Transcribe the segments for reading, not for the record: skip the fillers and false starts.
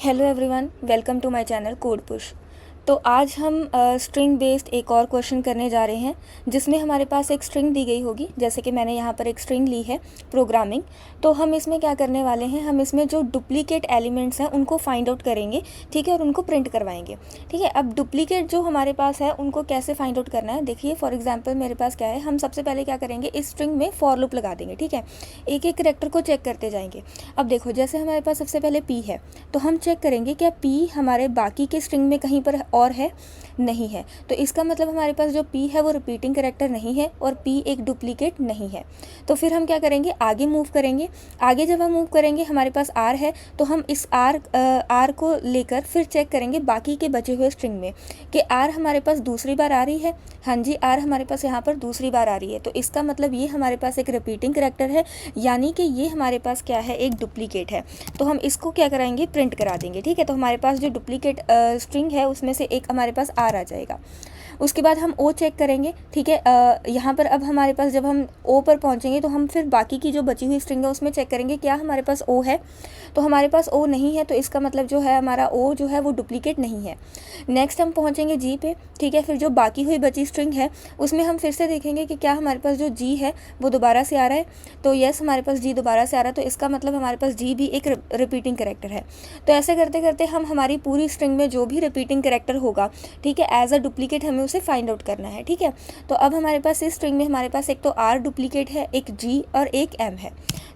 Hello everyone, welcome to my channel code push. तो आज हम स्ट्रिंग बेस्ड एक और क्वेश्चन करने जा रहे हैं जिसमें हमारे पास एक स्ट्रिंग दी गई होगी। जैसे कि मैंने यहाँ पर एक स्ट्रिंग ली है प्रोग्रामिंग। तो हम इसमें क्या करने वाले हैं, हम इसमें जो डुप्लीकेट एलिमेंट्स हैं उनको फाइंड आउट करेंगे, ठीक है, और उनको प्रिंट करवाएंगे। ठीक है, अब डुप्लीकेट जो हमारे पास है उनको कैसे फाइंड आउट करना है, देखिए फॉर एग्जाम्पल मेरे पास क्या है, हम सबसे पहले क्या करेंगे, इस स्ट्रिंग में फॉर लूप लगा देंगे। ठीक है, एक एक करैक्टर को चेक करते जाएंगे। अब देखो, जैसे हमारे पास सबसे पहले पी है तो हम चेक करेंगे क्या पी हमारे बाकी के स्ट्रिंग में कहीं पर और है, नहीं है। तो इसका मतलब हमारे पास जो पी है वो रिपीटिंग करैक्टर नहीं है और पी एक डुप्लीकेट नहीं है। तो फिर हम क्या करेंगे, आगे मूव करेंगे। आगे जब हम मूव करेंगे हमारे पास आर है तो हम इस आर को लेकर फिर चेक करेंगे बाकी के बचे हुए स्ट्रिंग में कि आर हमारे पास दूसरी बार आ रही है। हाँ जी, आर हमारे पास यहाँ पर दूसरी बार आ रही है। तो इसका मतलब ये हमारे पास एक रिपीटिंग करैक्टर है, यानी कि ये हमारे पास क्या है, एक डुप्लीकेट है। तो हम इसको क्या कराएंगे, प्रिंट करा देंगे। ठीक है, तो हमारे पास जो डुप्लीकेट स्ट्रिंग है उसमें से एक हमारे पास आर आ जाएगा। उसके बाद हम ओ चेक करेंगे। ठीक है, यहाँ पर अब हमारे पास जब हम ओ पर पहुँचेंगे तो हम फिर बाकी की जो बची हुई स्ट्रिंग है उसमें चेक करेंगे क्या हमारे पास ओ है। तो हमारे पास ओ नहीं है, तो इसका मतलब जो है हमारा ओ जो है वो डुप्लीकेट नहीं है। नेक्स्ट हम पहुँचेंगे जी पे। ठीक है, फिर जो बाकी हुई बची स्ट्रिंग है उसमें हम फिर से देखेंगे कि क्या हमारे पास जो जी है वो दोबारा से आ रहा है। तो यस, हमारे पास जी दोबारा से आ रहा है, तो इसका मतलब हमारे पास जी भी एक रिपीटिंग करैक्टर है। तो ऐसे करते करते हम हमारी पूरी स्ट्रिंग में जो भी रिपीटिंग करैक्टर होगा, ठीक है, एज अ डुप्लीकेट हमें उसे फाइंड आउट करना है। ठीक है, तो अब हमारे पास इस स्ट्रिंग में हमारे पास एक तो आर डुप्लीकेट है, एक जी और एक एम है।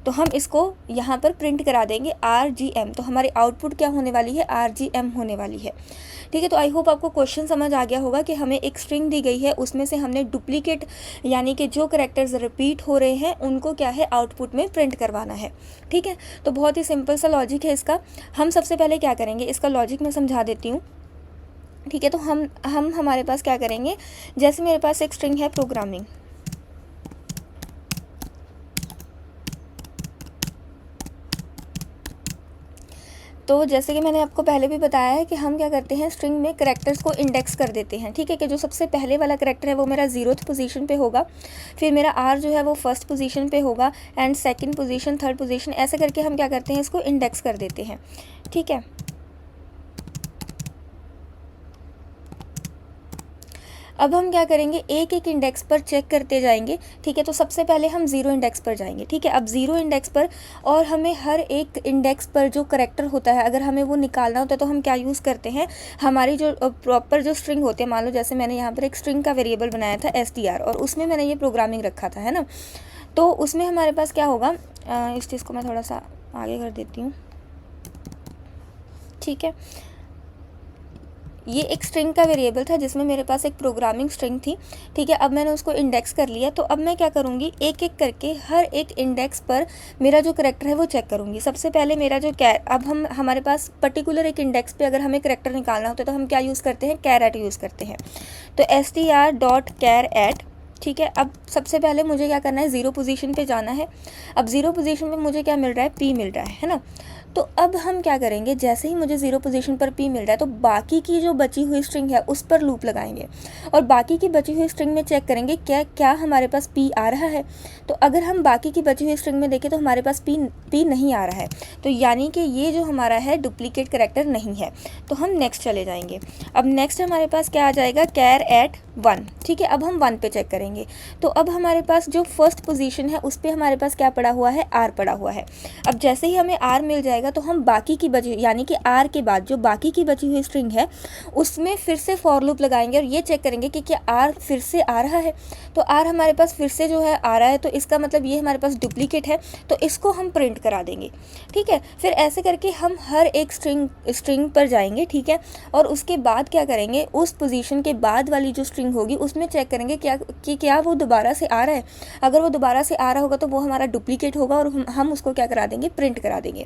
तो हम इसको यहाँ पर प्रिंट करा देंगे आर जी एम। तो हमारी आउटपुट क्या होने वाली है, आर जी एम होने वाली है। ठीक है, तो आई होप आपको क्वेश्चन समझ आ गया होगा कि हमें एक स्ट्रिंग दी गई है, उसमें से हमने डुप्लीकेट यानी कि जो करैक्टर्स रिपीट हो रहे हैं उनको क्या है, आउटपुट में प्रिंट करवाना है। ठीक है, तो बहुत ही सिंपल सा लॉजिक है इसका। हम सबसे पहले क्या करेंगे, इसका लॉजिक मैं समझा देती हूँ। ठीक है, तो हम हमारे पास क्या करेंगे, जैसे मेरे पास एक स्ट्रिंग है प्रोग्रामिंग। तो जैसे कि मैंने आपको पहले भी बताया है कि हम क्या करते हैं, स्ट्रिंग में करैक्टर्स को इंडेक्स कर देते हैं। ठीक है, कि जो सबसे पहले वाला करैक्टर है वो मेरा 0th पोजीशन पे होगा, फिर मेरा आर जो है वो 1st पोजीशन पे होगा, and 2nd position, 3rd position, ऐसे करके हम क्या करते हैं, इसको इंडेक्स कर देते हैं। ठीक है, अब हम क्या करेंगे, एक एक इंडेक्स पर चेक करते जाएंगे। ठीक है, तो सबसे पहले हम 0 इंडेक्स पर जाएंगे। ठीक है, अब 0 इंडेक्स पर, और हमें हर एक इंडेक्स पर जो करैक्टर होता है अगर हमें वो निकालना होता है तो हम क्या यूज़ करते हैं, हमारी जो प्रॉपर जो स्ट्रिंग होते हैं, मान लो जैसे मैंने यहाँ पर एक स्ट्रिंग का वेरिएबल बनाया था str, और उसमें मैंने ये प्रोग्रामिंग रखा था, है ना। तो उसमें हमारे पास क्या होगा, इस चीज़ को मैं थोड़ा सा आगे कर देती हूँ। ठीक है, ये एक स्ट्रिंग का वेरिएबल था जिसमें मेरे पास एक प्रोग्रामिंग स्ट्रिंग थी। ठीक है, अब मैंने उसको इंडेक्स कर लिया, तो अब मैं क्या करूँगी, एक एक करके हर एक इंडेक्स पर मेरा जो करैक्टर है वो चेक करूँगी। सबसे पहले मेरा जो अब हमारे पास पर्टिकुलर एक इंडेक्स पे अगर हमें करैक्टर निकालना होता है तो हम क्या यूज़ करते हैं, कैर एट यूज़ करते हैं। तो str.char@। ठीक है, अब सबसे पहले मुझे क्या करना है, 0 पोजीशन पे जाना है। अब 0 पोजीशन पे मुझे क्या मिल रहा है, पी मिल रहा है ना। तो अब हम क्या करेंगे, जैसे ही मुझे 0 पोजीशन पर पी मिल रहा है तो बाकी की जो बची हुई स्ट्रिंग है उस पर लूप लगाएंगे, और बाकी की बची हुई स्ट्रिंग में चेक करेंगे क्या हमारे पास पी आ रहा है। तो अगर हम बाकी की बची हुई स्ट्रिंग में देखें तो हमारे पास पी नहीं आ रहा है, तो यानी कि ये जो हमारा है डुप्लीकेट करैक्टर नहीं है। तो हम नेक्स्ट चले जाएंगे। अब नेक्स्ट हमारे पास क्या आ जाएगा, कैर एट 1। ठीक है, अब हम 1 पे चेक करेंगे। तो अब हमारे पास जो 1st पोजीशन है उस पर हमारे पास क्या पड़ा हुआ है, आर पड़ा हुआ है। अब जैसे ही हमें आर मिल जाएगा तो हम बाकी की बची, यानी कि आर के बाद जो बाकी की बची हुई स्ट्रिंग है उसमें फिर से फॉर लूप लगाएंगे और ये चेक करेंगे कि क्या आर फिर से आ रहा है। तो आर हमारे पास फिर से जो है आ रहा है, तो इसका मतलब ये हमारे पास डुप्लीकेट है, तो इसको हम प्रिंट करा देंगे। ठीक है, फिर ऐसे करके हम हर एक स्ट्रिंग पर जाएंगे। ठीक है, और उसके बाद क्या करेंगे, उस पोजीशन के बाद वाली जो स्ट्रिंग होगी उसमें चेक करेंगे क्या वो दोबारा से आ रहा है। अगर वो दोबारा से आ रहा होगा तो वो हमारा डुप्लीकेट होगा और हम उसको क्या करा देंगे, प्रिंट करा देंगे।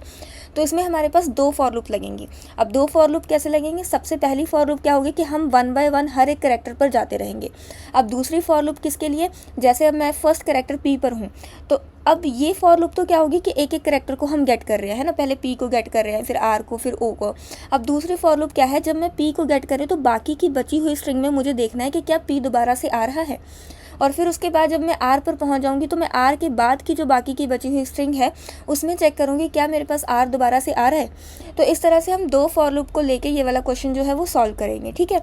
तो इसमें हमारे पास 2 फॉर लूप लगेंगी। अब 2 फॉर लूप कैसे लगेंगे, सबसे पहली फॉर लूप क्या होगी कि हम 1 बाय 1 हर एक करैक्टर पर जाते रहेंगे। अब दूसरी फॉर लूप किसके लिए, जैसे अब मैं फर्स्ट करैक्टर पी पर हूँ, तो अब ये फॉर लूप तो क्या होगी कि एक एक करैक्टर को हम गेट कर रहे हैं ना, पहले पी को गेट कर रहे हैं, फिर आर को, फिर ओ को। अब दूसरी फॉर लूप क्या है, जब मैं पी को गेट कर रही हूँ तो बाकी की बची हुई स्ट्रिंग में मुझे देखना है कि क्या पी दोबारा से आ रहा है। और फिर उसके बाद जब मैं आर पर पहुंच जाऊंगी तो मैं आर के बाद की जो बाकी की बची हुई स्ट्रिंग है उसमें चेक करूंगी क्या मेरे पास आर दोबारा से आ रहा है। तो इस तरह से हम 2 फॉर लूप को लेके ये वाला क्वेश्चन जो है वो सॉल्व करेंगे, ठीक है।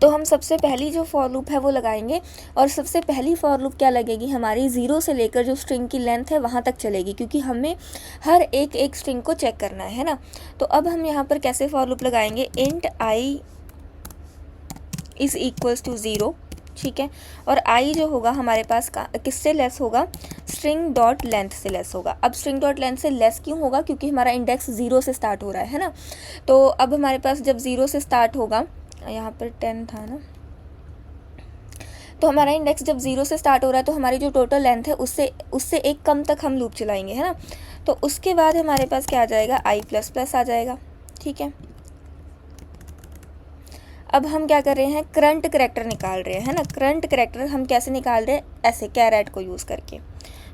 तो हम सबसे पहली जो फॉर लूप है वो लगाएंगे, और सबसे पहली फॉर लूप क्या लगेगी हमारी, 0 से लेकर जो स्ट्रिंग की लेंथ है वहाँ तक चलेगी, क्योंकि हमें हर एक स्ट्रिंग को चेक करना है ना। तो अब हम यहाँ पर कैसे फॉर लूप लगाएंगे, int I is equals to 0, ठीक है। और आई जो होगा हमारे पास किससे लेस होगा, स्ट्रिंग डॉट लेंथ से लेस होगा। अब स्ट्रिंग डॉट लेंथ से लेस क्यों होगा, क्योंकि हमारा इंडेक्स 0 से स्टार्ट हो रहा है ना। तो अब हमारे पास जब 0 से स्टार्ट होगा, यहाँ पर 10 था ना, तो हमारा इंडेक्स जब 0 से स्टार्ट हो रहा है तो हमारी जो टोटल लेंथ है उससे एक कम तक हम लूप चलाएंगे, है ना। तो उसके बाद हमारे पास क्या आ जाएगा, आई प्लस प्लस आ जाएगा, ठीक है। अब हम क्या कर रहे हैं, करंट करैक्टर निकाल रहे हैं, है ना। करंट करैक्टर हम कैसे निकाल रहे हैं, ऐसे कैरेट को यूज़ करके।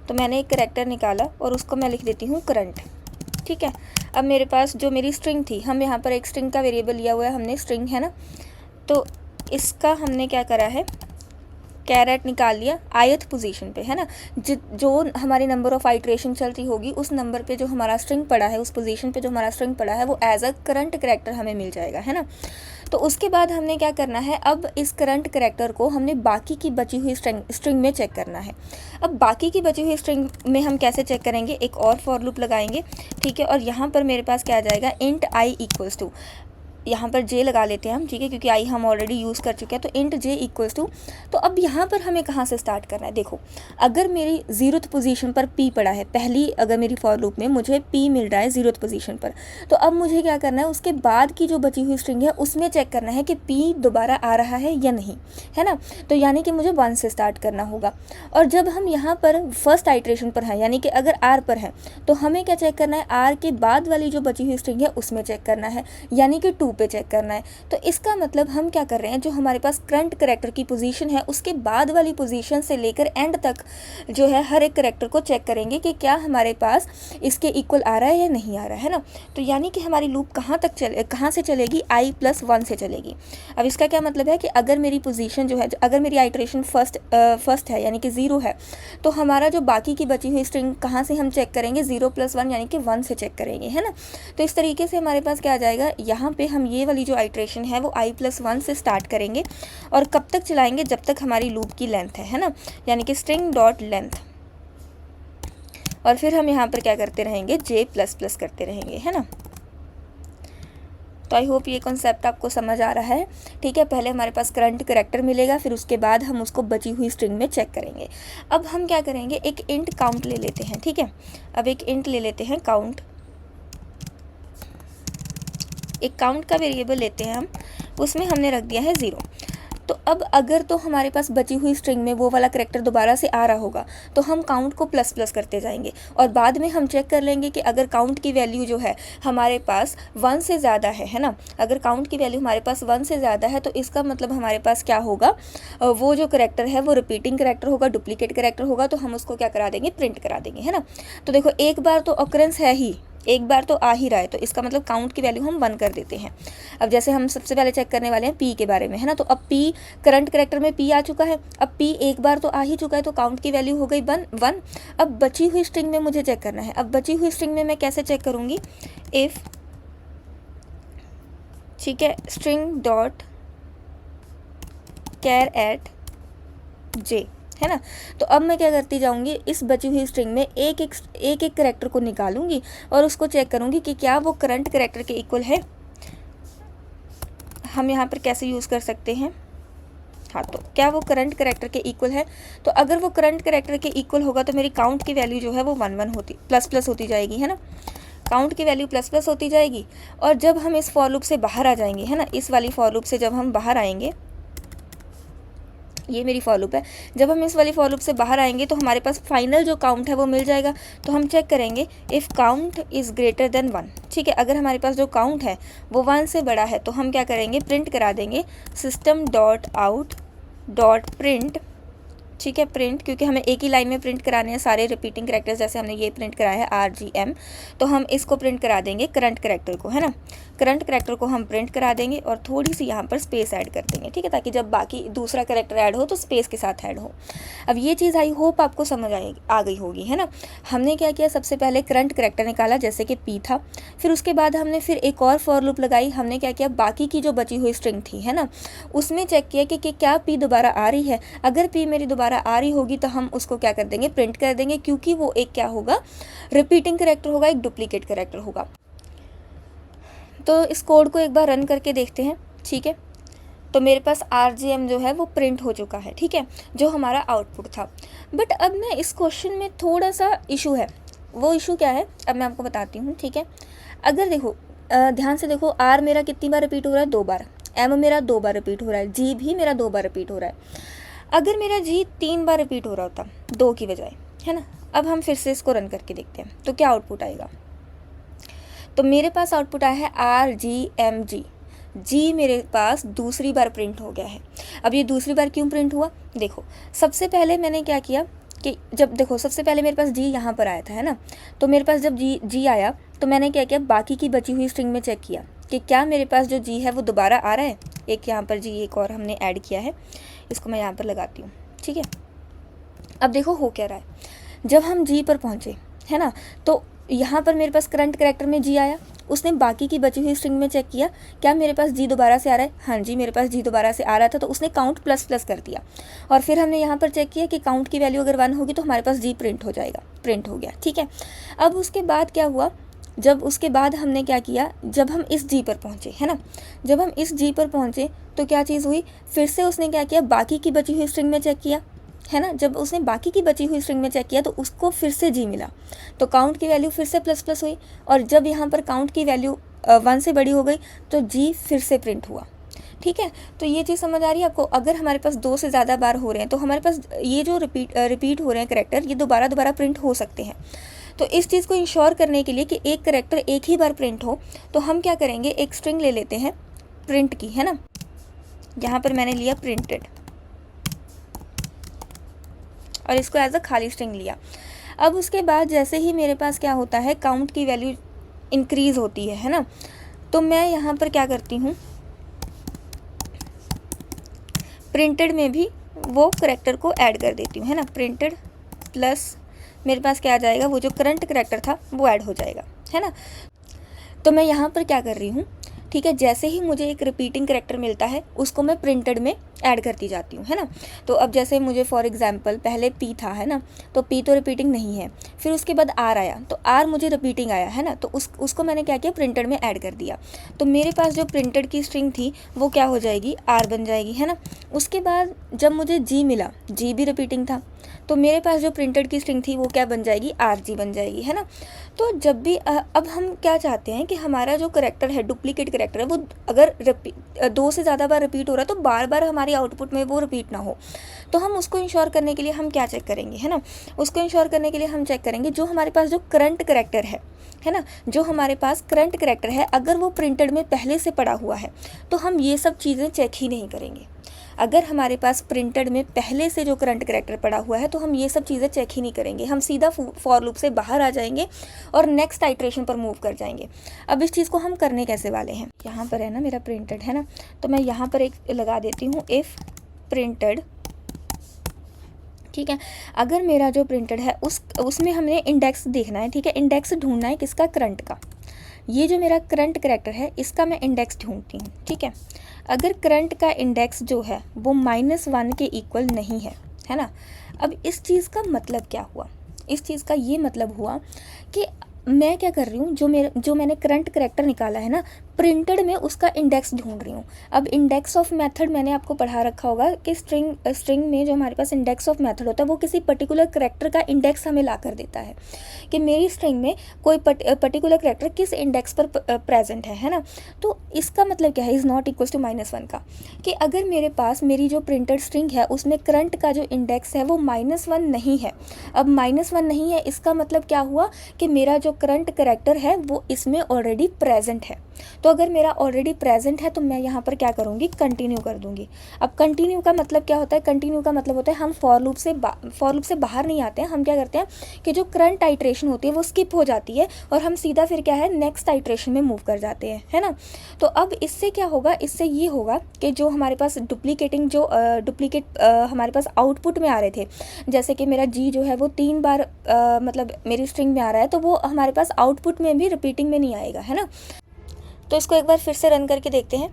तो मैंने एक करैक्टर निकाला और उसको मैं लिख देती हूँ करंट, ठीक है। अब मेरे पास जो मेरी स्ट्रिंग थी, हम यहाँ पर एक स्ट्रिंग का वेरिएबल लिया हुआ है हमने, स्ट्रिंग है ना, तो इसका हमने क्या करा है, कैरेट निकाल लिया आयथ पोजीशन पे, है ना। जो हमारी नंबर ऑफ आइट्रेशन चलती होगी उस नंबर पे जो हमारा स्ट्रिंग पड़ा है, उस पोजीशन पे जो हमारा स्ट्रिंग पड़ा है वो एज अ करंट करैक्टर हमें मिल जाएगा, है ना। तो उसके बाद हमने क्या करना है, अब इस करंट करैक्टर को हमने बाकी की बची हुई स्ट्रिंग में चेक करना है। अब बाकी की बची हुई स्ट्रिंग में हम कैसे चेक करेंगे, एक और फॉर लूप लगाएंगे, ठीक है। और यहाँ पर मेरे पास क्या आ जाएगा, इंट आई इक्वल्स टू, यहाँ पर जे लगा लेते हैं हम, ठीक है, क्योंकि आई हम ऑलरेडी यूज़ कर चुके हैं। तो इंट जे इक्वल्स टू, तो अब यहाँ पर हमें कहाँ से स्टार्ट करना है, देखो अगर मेरी 0th पोजीशन पर पी पड़ा है, पहली अगर मेरी फॉर लूप में मुझे पी मिल रहा है 0th पोजीशन पर, तो अब मुझे क्या करना है, उसके बाद की जो बची हुई स्ट्रिंग है उसमें चेक करना है कि पी दोबारा आ रहा है या नहीं, है ना। तो यानी कि मुझे 1 से स्टार्ट करना होगा। और जब हम यहाँ पर फर्स्ट आइट्रेशन पर हैं, यानी कि अगर आर पर है, तो हमें क्या चेक करना है, आर के बाद वाली जो बची हुई स्ट्रिंग है उसमें चेक करना है, यानी कि 2 पे चेक करना है। तो इसका मतलब हम क्या कर रहे हैं, जो हमारे पास करंट करैक्टर की पोजीशन है उसके बाद वाली पोजीशन से लेकर एंड तक जो है हर एक करैक्टर को चेक करेंगे कि क्या हमारे पास इसके इक्वल आ रहा है या नहीं आ रहा है ना। तो यानी कि हमारी लूप कहाँ से चलेगी, आई प्लस 1 से चलेगी। अब इसका क्या मतलब है कि अगर मेरी पोजीशन जो है, अगर मेरी आइट्रेशन फर्स्ट है यानी कि 0 है, तो हमारा जो बाकी की बची हुई स्ट्रिंग कहाँ से हम चेक करेंगे, 0 + 1 यानी कि 1 से चेक करेंगे, है ना। तो इस तरीके से हमारे पास क्या आ जाएगा, यहाँ पे हम ये वाली जो आइट्रेशन है वो आई प्लस 1 से स्टार्ट करेंगे और कब तक चलाएंगे, जब तक हमारी लूप की लेंथ है ना, यानी कि स्ट्रिंग डॉट लेंथ। और फिर हम यहाँ पर क्या करते रहेंगे, जे प्लस प्लस करते रहेंगे, है ना। तो आई होप ये कॉन्सेप्ट आपको समझ आ रहा है, ठीक है। पहले हमारे पास करंट करैक्टर मिलेगा, फिर उसके बाद हम उसको बची हुई स्ट्रिंग में चेक करेंगे। अब हम क्या करेंगे, एक इंट काउंट ले लेते हैं, ठीक है। अब एक इंट ले लेते हैं काउंट, एक काउंट का वेरिएबल लेते हैं हम, उसमें हमने रख दिया है 0। तो अब अगर तो हमारे पास बची हुई स्ट्रिंग में वो वाला करैक्टर दोबारा से आ रहा होगा तो हम काउंट को प्लस प्लस करते जाएंगे, और बाद में हम चेक कर लेंगे कि अगर काउंट की वैल्यू जो है हमारे पास 1 से ज़्यादा है ना। अगर काउंट की वैल्यू हमारे पास 1 से ज़्यादा है तो इसका मतलब हमारे पास क्या होगा, वो जो करैक्टर है वो रिपीटिंग करैक्टर होगा, डुप्लीकेट करैक्टर होगा, तो हम उसको क्या करा देंगे, प्रिंट करा देंगे, है ना। तो देखो एक बार तो ऑकरेंस है ही, एक बार तो आ ही रहा है, तो इसका मतलब काउंट की वैल्यू हम 1 कर देते हैं। अब जैसे हम सबसे पहले चेक करने वाले हैं पी के बारे में, है ना। तो अब पी करंट करैक्टर में पी आ चुका है, अब पी एक बार तो आ ही चुका है, तो काउंट की वैल्यू हो गई 1। अब बची हुई स्ट्रिंग में मुझे चेक करना है। अब बची हुई स्ट्रिंग में मैं कैसे चेक करूँगी, इफ़, ठीक है, स्ट्रिंग डॉट कैर एट जे, है ना। तो अब मैं क्या करती जाऊंगी, इस बची हुई स्ट्रिंग में एक एक करैक्टर को निकालूंगी और उसको चेक करूंगी कि क्या वो करंट करैक्टर के इक्वल है। हम यहाँ पर कैसे यूज़ कर सकते हैं, हाँ, तो क्या वो करंट करैक्टर के इक्वल है। तो अगर वो करंट करैक्टर के इक्वल होगा तो मेरी काउंट की वैल्यू जो है वो 1 होती प्लस प्लस होती जाएगी, है ना। काउंट की वैल्यू प्लस प्लस होती जाएगी। और जब हम इस फॉर लूप से बाहर आ जाएंगे, है ना, इस वाली फॉर लूप से जब हम बाहर आएंगे, ये मेरी फॉर लूप है, जब हम इस वाली फॉर लूप से बाहर आएंगे तो हमारे पास फाइनल जो काउंट है वो मिल जाएगा। तो हम चेक करेंगे if count is greater than 1, ठीक है। अगर हमारे पास जो काउंट है वो 1 से बड़ा है तो हम क्या करेंगे, प्रिंट करा देंगे system.out.print ठीक है, प्रिंट, क्योंकि हमें एक ही लाइन में प्रिंट कराने हैं सारे रिपीटिंग करेक्टर्स, जैसे हमने ये प्रिंट कराया है RGM, तो हम इसको प्रिंट करा देंगे करंट करेक्टर को, है ना। करंट करेक्टर को हम प्रिंट करा देंगे और थोड़ी सी यहाँ पर स्पेस ऐड कर देंगे, ठीक है, ताकि जब बाकी दूसरा करेक्टर ऐड हो तो स्पेस के साथ ऐड हो। अब ये चीज़ आई होप आपको समझ आ गई होगी, है ना। हमने क्या किया, सबसे पहले करंट करेक्टर निकाला जैसे कि P था, फिर उसके बाद हमने फिर एक और फॉर लूप लगाई। हमने क्या किया, बाकी की जो बची हुई स्ट्रिंग थी, है ना, उसमें चेक किया कि क्या P दोबारा आ रही है। अगर P मेरी दोबारा आ रही होगी तो हम उसको क्या कर देंगे, प्रिंट कर देंगे, क्योंकि वो एक क्या होगा, रिपीटिंग करेक्टर होगा, एक डुप्लीकेट करेक्टर होगा। तो इस कोड को एक बार रन करके देखते हैं, ठीक है। तो मेरे पास RGM जो है वो प्रिंट हो चुका है, ठीक है, जो हमारा आउटपुट था। बट अब मैं इस क्वेश्चन में थोड़ा सा इशू है। वो इशू क्या है, अब मैं आपको बताती हूँ, ठीक है। अगर देखो, ध्यान से देखो, R मेरा कितनी बार रिपीट हो रहा है, 2 बार, M मेरा 2 बार रिपीट हो रहा है, G भी मेरा 2 बार रिपीट हो रहा है। अगर मेरा G 3 बार रिपीट हो रहा होता 2 की बजाय, है ना। अब हम फिर से इसको रन करके देखते हैं तो क्या आउटपुट आएगा। तो मेरे पास आउटपुट आया है RGMG। G मेरे पास दूसरी बार प्रिंट हो गया है। अब ये दूसरी बार क्यों प्रिंट हुआ, देखो, सबसे पहले मैंने क्या किया कि जब देखो, सबसे पहले मेरे पास G यहाँ पर आया था, है ना। तो मेरे पास जब G आया तो मैंने क्या किया, बाकी की बची हुई स्ट्रिंग में चेक किया कि क्या मेरे पास जो G है वो दोबारा आ रहा है। एक यहाँ पर G एक और हमने ऐड किया है, इसको मैं यहाँ पर लगाती हूँ, ठीक है। अब देखो हो क्या रहा है, जब हम G पर पहुँचे, है ना, तो यहाँ पर मेरे पास करंट करेक्टर में G आया। उसने बाकी की बची हुई स्ट्रिंग में चेक किया, क्या मेरे पास G दोबारा से आ रहा है। हाँ जी, मेरे पास G दोबारा से आ रहा था, तो उसने काउंट प्लस प्लस कर दिया। और फिर हमने यहाँ पर चेक किया कि काउंट की वैल्यू अगर 1 होगी तो हमारे पास G प्रिंट हो जाएगा, प्रिंट हो गया, ठीक है। अब उसके बाद क्या हुआ, जब उसके बाद हमने क्या किया, जब हम इस G पर पहुँचे, है ना, जब हम इस G पर पहुँचे तो क्या चीज़ हुई, फिर से उसने क्या किया, बाकी की बची हुई स्ट्रिंग में चेक किया, है ना। जब उसने बाकी की बची हुई स्ट्रिंग में चेक किया तो उसको फिर से G मिला, तो काउंट की वैल्यू फिर से प्लस प्लस हुई। और जब यहाँ पर काउंट की वैल्यू 1 से बड़ी हो गई तो G फिर से प्रिंट हुआ, ठीक है। तो ये चीज़ समझ आ रही है आपको। अगर हमारे पास 2 से ज़्यादा बार हो रहे हैं तो हमारे पास ये जो रिपीट हो रहे हैं करेक्टर, ये दोबारा प्रिंट हो सकते हैं। तो इस चीज़ को इंश्योर करने के लिए कि एक करेक्टर एक ही बार प्रिंट हो, तो हम क्या करेंगे, एक स्ट्रिंग ले लेते हैं प्रिंट की, है ना। यहाँ पर मैंने लिया प्रिंटेड और इसको एज अ खाली स्ट्रिंग लिया। अब उसके बाद जैसे ही मेरे पास क्या होता है, काउंट की वैल्यू इंक्रीज़ होती है ना, तो मैं यहाँ पर क्या करती हूँ, प्रिंटेड में भी वो करेक्टर को ऐड कर देती हूँ, है ना। प्रिंटेड प्लस मेरे पास क्या आ जाएगा, वो जो करंट करेक्टर था वो ऐड हो जाएगा, है ना। तो मैं यहाँ पर क्या कर रही हूँ, ठीक है, जैसे ही मुझे एक रिपीटिंग करेक्टर मिलता है उसको मैं प्रिंटेड में ऐड करती जाती हूँ, है ना। तो अब जैसे मुझे फॉर एग्जांपल पहले P था, है ना, तो P तो रिपीटिंग नहीं है, फिर उसके बाद R आया, तो R मुझे रिपीटिंग आया, है ना, तो उसको मैंने क्या किया, प्रिंटेड में ऐड कर दिया। तो मेरे पास जो प्रिंटेड की स्ट्रिंग थी वो क्या हो जाएगी, R बन जाएगी, है ना। उसके बाद जब मुझे G मिला, G भी रिपीटिंग था, तो मेरे पास जो प्रिंटेड की स्ट्रिंग थी वो क्या बन जाएगी, RG बन जाएगी, है ना। तो जब भी अब हम क्या चाहते हैं कि हमारा जो करेक्टर है, डुप्लीकेट करेक्टर है, वो अगर 2 से ज़्यादा बार रिपीट हो रहा है तो बार बार हमारी आउटपुट में वो रिपीट ना हो। तो हम उसको इंश्योर करने के लिए हम क्या चेक करेंगे, है ना, उसको इंश्योर करने के लिए हम चेक करेंगे जो हमारे पास जो करंट करेक्टर है ना, जो हमारे पास करंट करेक्टर है, अगर वो प्रिंटेड में पहले से पड़ा हुआ है तो हम ये सब चीज़ें चेक ही नहीं करेंगे। अगर हमारे पास प्रिंटेड में पहले से जो करंट करेक्टर पड़ा हुआ है तो हम ये सब चीज़ें चेक ही नहीं करेंगे, हम सीधा फॉर लूप से बाहर आ जाएंगे और नेक्स्ट आइट्रेशन पर मूव कर जाएंगे। अब इस चीज़ को हम करने कैसे वाले हैं, यहाँ पर है ना मेरा प्रिंटेड, है ना, तो मैं यहाँ पर एक लगा देती हूँ इफ़ प्रिंटेड, ठीक है। अगर मेरा जो प्रिंटेड है उसमें हमें इंडेक्स देखना है, ठीक है, इंडेक्स ढूंढना है किसका, करंट का। ये जो मेरा करंट करेक्टर है इसका मैं इंडेक्स ढूंढती हूँ, ठीक है। अगर करंट का इंडेक्स जो है वो -1 के इक्वल नहीं है ना। अब इस चीज़ का मतलब क्या हुआ, इस चीज़ का ये मतलब हुआ कि मैं क्या कर रही हूँ, जो मैंने करंट करेक्टर निकाला है ना प्रिंटेड में, उसका इंडेक्स ढूंढ रही हूँ। अब इंडेक्स ऑफ मेथड मैंने आपको पढ़ा रखा होगा कि स्ट्रिंग में जो हमारे पास इंडेक्स ऑफ मेथड होता है वो किसी पर्टिकुलर करेक्टर का इंडेक्स हमें ला कर देता है कि मेरी स्ट्रिंग में कोई पर्टिकुलर करेक्टर किस इंडेक्स पर प्रेजेंट है ना। तो इसका मतलब क्या है, इज़ नॉट इक्वल्स टू -1 का, कि अगर मेरे पास मेरी जो प्रिंटेड स्ट्रिंग है उसमें करंट का जो इंडेक्स है वो -1 नहीं है। अब -1 नहीं है, इसका मतलब क्या हुआ कि मेरा जो करंट करेक्टर है वो इसमें ऑलरेडी प्रेजेंट है। तो तो अगर मेरा ऑलरेडी प्रेजेंट है तो मैं यहाँ पर क्या करूँगी, कंटिन्यू कर दूँगी। अब कंटिन्यू का मतलब क्या होता है, कंटिन्यू का मतलब होता है हम फॉर लूप से बाहर नहीं आते हैं। हम क्या करते हैं कि जो करंट आइट्रेशन होती है वो स्किप हो जाती है और हम सीधा फिर क्या है नेक्स्ट आइट्रेशन में मूव कर जाते हैं, है ना। तो अब इससे क्या होगा, इससे ये होगा कि जो हमारे पास डुप्लीकेट हमारे पास आउटपुट में आ रहे थे, जैसे कि मेरा जी जो है वो 3 बार मतलब मेरी स्ट्रिंग में आ रहा है, तो वो हमारे पास आउटपुट में भी रिपीटिंग में नहीं आएगा, है ना। तो इसको एक बार फिर से रन करके देखते हैं।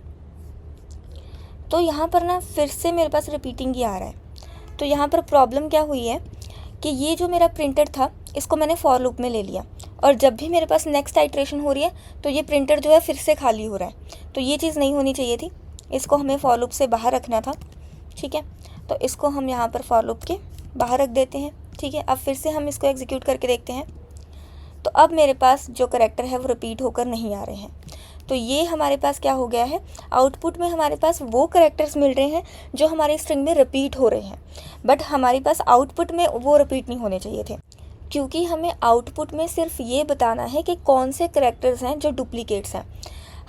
तो यहाँ पर ना फिर से मेरे पास रिपीटिंग ही आ रहा है। तो यहाँ पर प्रॉब्लम क्या हुई है कि ये जो मेरा प्रिंटर था इसको मैंने फॉर लूप में ले लिया, और जब भी मेरे पास नेक्स्ट आइट्रेशन हो रही है तो ये प्रिंटर जो है फिर से खाली हो रहा है। तो ये चीज़ नहीं होनी चाहिए थी, इसको हमें फॉर लूप से बाहर रखना था, ठीक है। तो इसको हम यहाँ पर फॉर लूप के बाहर रख देते हैं, ठीक है। अब फिर से हम इसको एग्जीक्यूट करके देखते हैं। तो अब मेरे पास जो करैक्टर है वो रिपीट होकर नहीं आ रहे हैं। तो ये हमारे पास क्या हो गया है, आउटपुट में हमारे पास वो करैक्टर्स मिल रहे हैं जो हमारी स्ट्रिंग में रिपीट हो रहे हैं, बट हमारे पास आउटपुट में वो रिपीट नहीं होने चाहिए थे, क्योंकि हमें आउटपुट में सिर्फ ये बताना है कि कौन से करैक्टर्स हैं जो डुप्लीकेट्स हैं।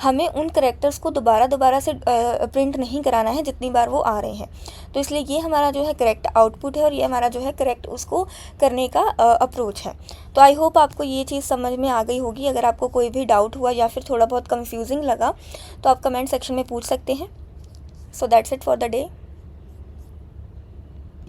हमें उन करैक्टर्स को दोबारा से प्रिंट नहीं कराना है जितनी बार वो आ रहे हैं। तो इसलिए ये हमारा जो है करेक्ट आउटपुट है और ये हमारा जो है करेक्ट उसको करने का अप्रोच है। तो आई होप आपको ये चीज़ समझ में आ गई होगी। अगर आपको कोई भी डाउट हुआ या फिर थोड़ा बहुत कंफ्यूजिंग लगा तो आप कमेंट सेक्शन में पूछ सकते हैं। So that's it for the day.